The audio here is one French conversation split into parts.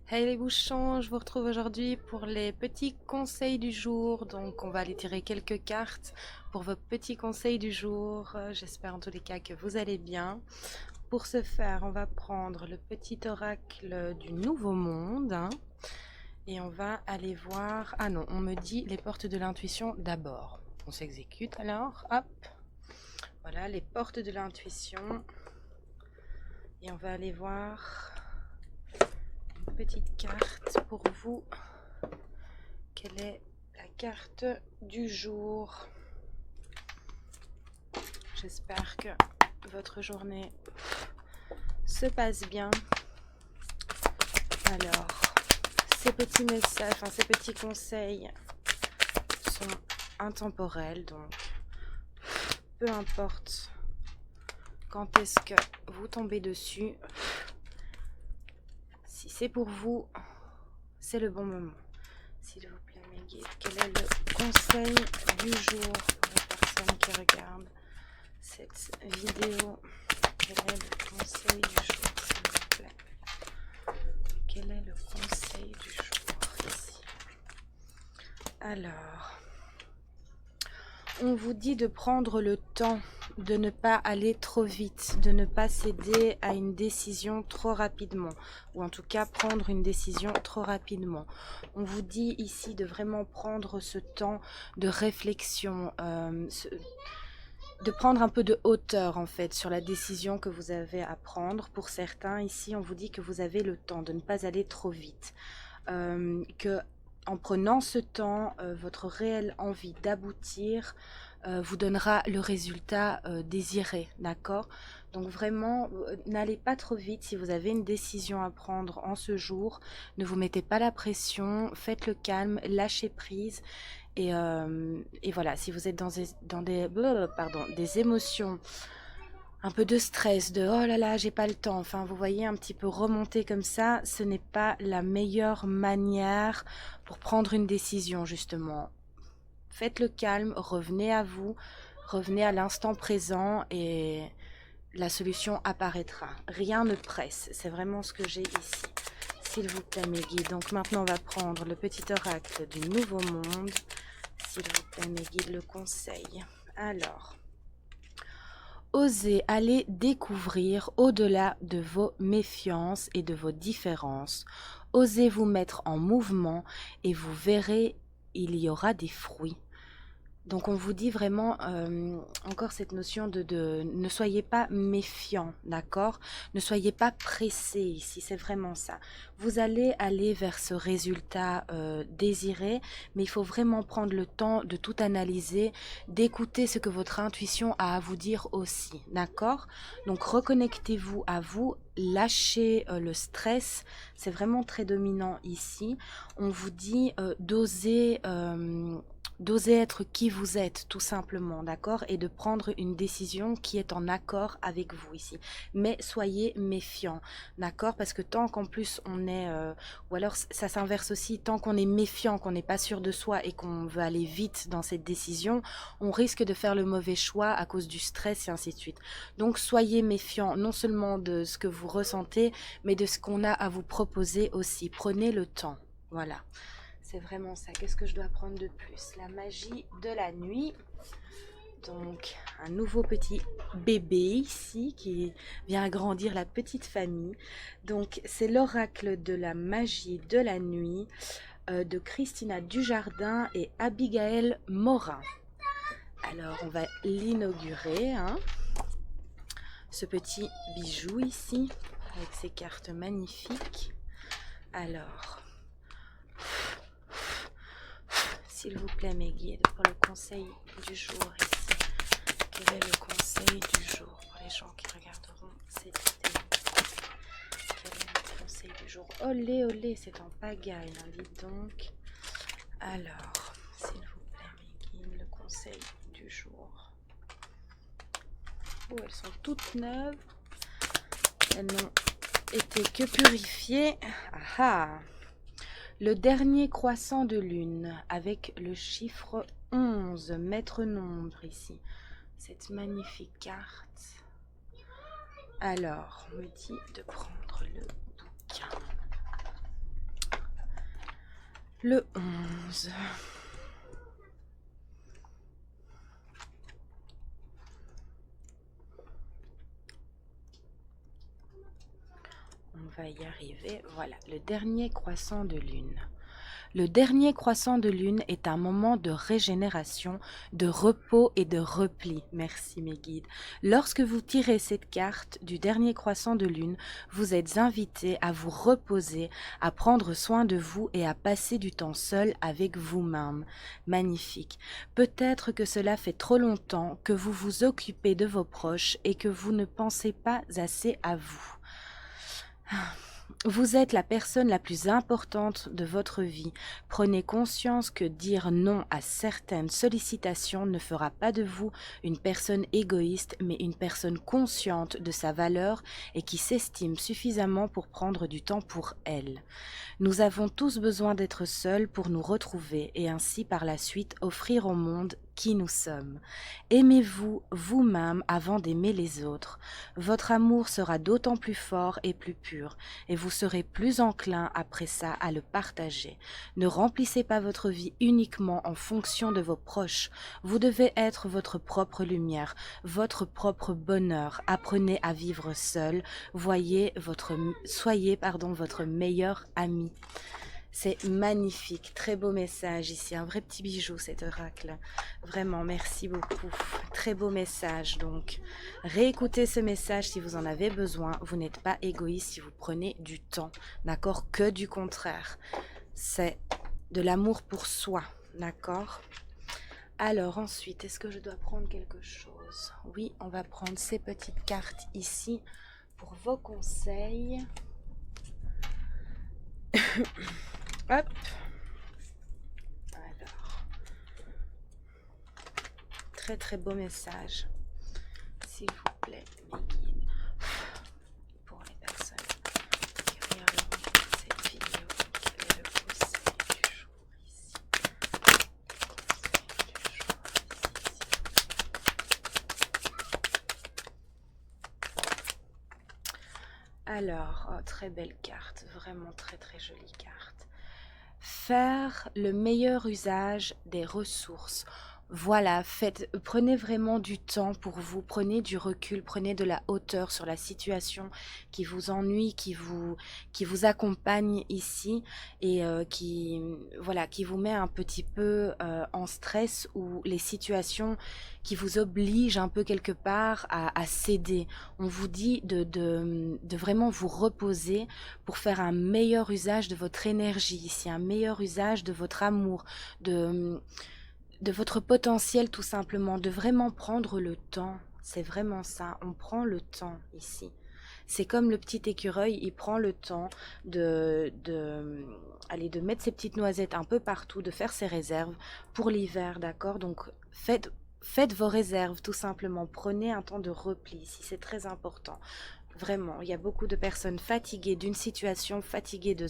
Hey les bouchons, je vous retrouve aujourd'hui pour les petits conseils du jour. Donc on va aller tirer quelques cartes pour vos petits conseils du jour. J'espère en tous les cas que vous allez bien. Pour ce faire, on va prendre le petit oracle du Nouveau Monde, hein, et on va aller voir... Ah non, on me dit les portes de l'intuition d'abord. On s'exécute alors, hop. Voilà, les portes de l'intuition. Et on va aller voir une petite carte pour vous. Quelle est la carte du jour? J'espère que votre journée se passe bien. Alors, ces petits messages, enfin ces petits conseils sont intemporels, donc peu importe quand est-ce que vous tombez dessus, si c'est pour vous, c'est le bon moment. S'il vous plaît, mes guides, quel est le conseil du jour pour les personnes qui regardent cette vidéo? Quel est le conseil du jour, s'il vous plaît? Quel est le conseil du jour ici? Alors, on vous dit de prendre le temps, de ne pas aller trop vite, de ne pas céder à une décision trop rapidement, ou en tout cas prendre une décision trop rapidement. On vous dit ici de vraiment prendre ce temps de réflexion, de prendre un peu de hauteur en fait sur la décision que vous avez à prendre. Pour certains ici, on vous dit que vous avez le temps de ne pas aller trop vite, que en prenant ce temps, votre réelle envie d'aboutir vous donnera le résultat désiré, d'accord? Donc vraiment, n'allez pas trop vite. Si vous avez une décision à prendre en ce jour, ne vous mettez pas la pression, faites le calme, lâchez prise. Et voilà, si vous êtes des émotions, un peu de stress, de oh là là, j'ai pas le temps, enfin vous voyez un petit peu remonter comme ça, ce n'est pas la meilleure manière pour prendre une décision justement. Faites le calme, revenez à vous, revenez à l'instant présent et la solution apparaîtra. Rien ne presse, c'est vraiment ce que j'ai ici. S'il vous plaît mes guides, donc maintenant on va prendre le petit oracle du Nouveau Monde. S'il vous plaît mes guides, le conseil. Alors, osez aller découvrir au-delà de vos méfiances et de vos différences. Osez vous mettre en mouvement et vous verrez, il y aura des fruits. Donc on vous dit vraiment encore cette notion de ne soyez pas méfiant, d'accord? Ne soyez pas pressé ici, c'est vraiment ça. Vous allez aller vers ce résultat désiré, mais il faut vraiment prendre le temps de tout analyser, d'écouter ce que votre intuition a à vous dire aussi, d'accord? Donc reconnectez-vous à vous, lâchez le stress, c'est vraiment très dominant ici. On vous dit d'oser être qui vous êtes, tout simplement, d'accord? Et de prendre une décision qui est en accord avec vous ici. Mais soyez méfiant, d'accord? Parce que tant qu'en plus on est... ou alors ça s'inverse aussi, tant qu'on est méfiant, qu'on n'est pas sûr de soi et qu'on veut aller vite dans cette décision, on risque de faire le mauvais choix à cause du stress et ainsi de suite. Donc soyez méfiant, non seulement de ce que vous ressentez, mais de ce qu'on a à vous proposer aussi. Prenez le temps, voilà. C'est vraiment ça. Qu'est-ce que je dois prendre de plus? La magie de la nuit. Donc, un nouveau petit bébé ici qui vient agrandir la petite famille. Donc, c'est l'oracle de la magie de la nuit de Christina Dujardin et Abigail Morin. Alors, on va l'inaugurer, hein, ce petit bijou ici, avec ses cartes magnifiques. Alors... S'il vous plaît, mes guides, pour le conseil du jour ici. Quel est le conseil du jour pour les gens qui regarderont cette vidéo? Quel est le conseil du jour? Olé, olé, c'est en pagaille, hein, dites donc. Alors, s'il vous plaît, mes guides, le conseil du jour. Oh, elles sont toutes neuves. Elles n'ont été que purifiées. Ah ah! Le dernier croissant de lune avec le chiffre 11, maître nombre ici. Cette magnifique carte. Alors, on me dit de prendre le bouquin. Le 11. On va y arriver. Voilà, le dernier croissant de lune. Le dernier croissant de lune est un moment de régénération, de repos et de repli. Merci mes guides. Lorsque vous tirez cette carte du dernier croissant de lune, vous êtes invité à vous reposer, à prendre soin de vous et à passer du temps seul avec vous-même. Magnifique. Peut-être que cela fait trop longtemps que vous vous occupez de vos proches et que vous ne pensez pas assez à vous. Vous êtes la personne la plus importante de votre vie. Prenez conscience que dire non à certaines sollicitations ne fera pas de vous une personne égoïste, mais une personne consciente de sa valeur et qui s'estime suffisamment pour prendre du temps pour elle. Nous avons tous besoin d'être seuls pour nous retrouver et ainsi par la suite offrir au monde qui nous sommes. Aimez-vous vous-même avant d'aimer les autres. Votre amour sera d'autant plus fort et plus pur, et vous serez plus enclin après ça à le partager. Ne remplissez pas votre vie uniquement en fonction de vos proches. Vous devez être votre propre lumière, votre propre bonheur. Apprenez à vivre seul. Soyez votre meilleur ami. C'est magnifique, très beau message ici, un vrai petit bijou cet oracle. Vraiment, merci beaucoup. Très beau message donc. Réécoutez ce message si vous en avez besoin. Vous n'êtes pas égoïste si vous prenez du temps, d'accord? Que du contraire. C'est de l'amour pour soi, d'accord? Alors ensuite, est-ce que je dois prendre quelque chose? Oui, on va prendre ces petites cartes ici pour vos conseils. Hop. Alors, très très beau message, s'il vous plaît, mes guides, pour les personnes qui regarderont cette vidéo. Quel est le conseil du jour ici? Alors, oh, très belle carte, vraiment très très jolie carte. Faire le meilleur usage des ressources. Voilà, prenez vraiment du temps pour vous, prenez du recul, prenez de la hauteur sur la situation qui vous ennuie, qui vous accompagne ici et voilà, qui vous met un petit peu en stress ou les situations qui vous obligent un peu quelque part à céder. On vous dit de vraiment vous reposer pour faire un meilleur usage de votre énergie ici, un meilleur usage de votre amour, de votre potentiel tout simplement, de vraiment prendre le temps. C'est vraiment ça, on prend le temps ici. C'est comme le petit écureuil, il prend le temps de mettre ses petites noisettes un peu partout, de faire ses réserves pour l'hiver, d'accord? Donc faites vos réserves tout simplement, prenez un temps de repli ici, c'est très important. Vraiment, il y a beaucoup de personnes fatiguées d'une situation, fatiguées de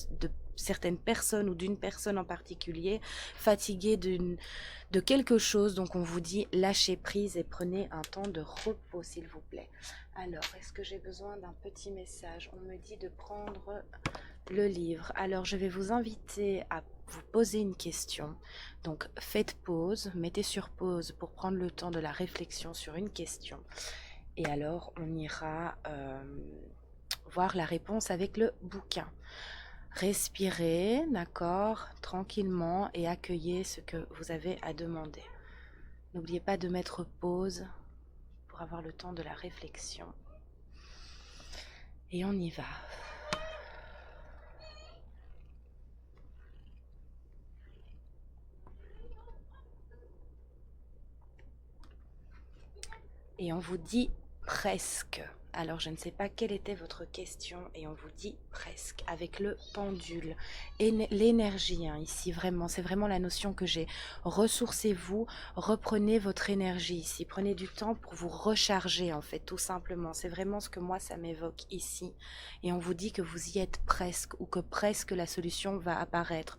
certaines personnes ou d'une personne en particulier, fatiguées de quelque chose. Donc on vous dit lâchez prise et prenez un temps de repos s'il vous plaît. Alors, est-ce que j'ai besoin d'un petit message? On me dit de prendre le livre. Alors je vais vous inviter à vous poser une question. Donc faites pause, mettez sur pause pour prendre le temps de la réflexion sur une question. Et alors, on ira voir la réponse avec le bouquin. Respirez, d'accord, tranquillement et accueillez ce que vous avez à demander. N'oubliez pas de mettre pause pour avoir le temps de la réflexion. Et on y va. Et on vous dit presque. Alors je ne sais pas quelle était votre question et on vous dit presque avec le pendule et l'énergie ici vraiment, c'est vraiment la notion que j'ai. Ressourcez-vous, reprenez votre énergie ici, prenez du temps pour vous recharger en fait tout simplement. C'est vraiment ce que moi ça m'évoque ici et on vous dit que vous y êtes presque ou que presque la solution va apparaître.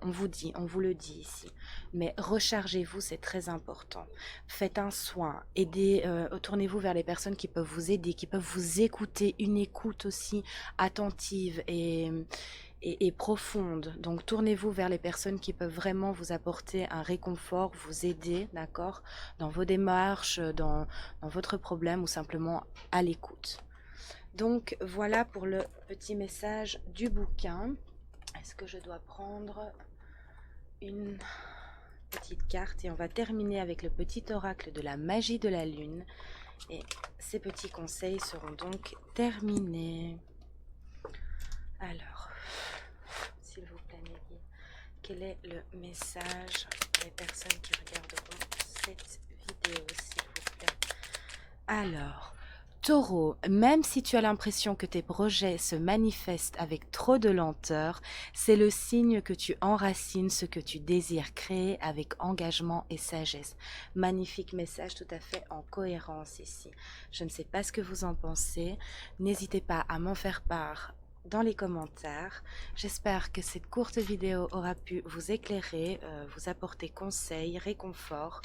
On vous le dit ici. Mais rechargez-vous, c'est très important. Faites un soin, tournez-vous vers les personnes qui peuvent vous aider, qui peuvent vous écouter, une écoute aussi attentive et profonde. Donc tournez-vous vers les personnes qui peuvent vraiment vous apporter un réconfort, vous aider, d'accord, dans vos démarches, dans votre problème ou simplement à l'écoute. Donc voilà pour le petit message du bouquin. Est-ce que je dois prendre une petite carte et on va terminer avec le petit oracle de la magie de la lune et ces petits conseils seront donc terminés. Alors, s'il vous plaît Nelly, quel est le message pour les personnes qui regarderont cette vidéo, s'il vous plaît? Alors, Taureau, même si tu as l'impression que tes projets se manifestent avec trop de lenteur, c'est le signe que tu enracines ce que tu désires créer avec engagement et sagesse. Magnifique message, tout à fait en cohérence ici. Je ne sais pas ce que vous en pensez. N'hésitez pas à m'en faire part dans les commentaires. J'espère que cette courte vidéo aura pu vous éclairer, vous apporter conseils, réconfort,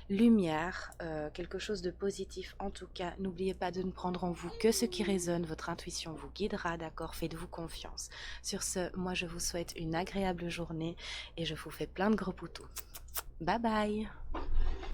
lumière, quelque chose de positif en tout cas. N'oubliez pas de ne prendre en vous que ce qui résonne, votre intuition vous guidera, d'accord? Faites-vous confiance. Sur ce, moi je vous souhaite une agréable journée et je vous fais plein de gros poutous. Bye bye!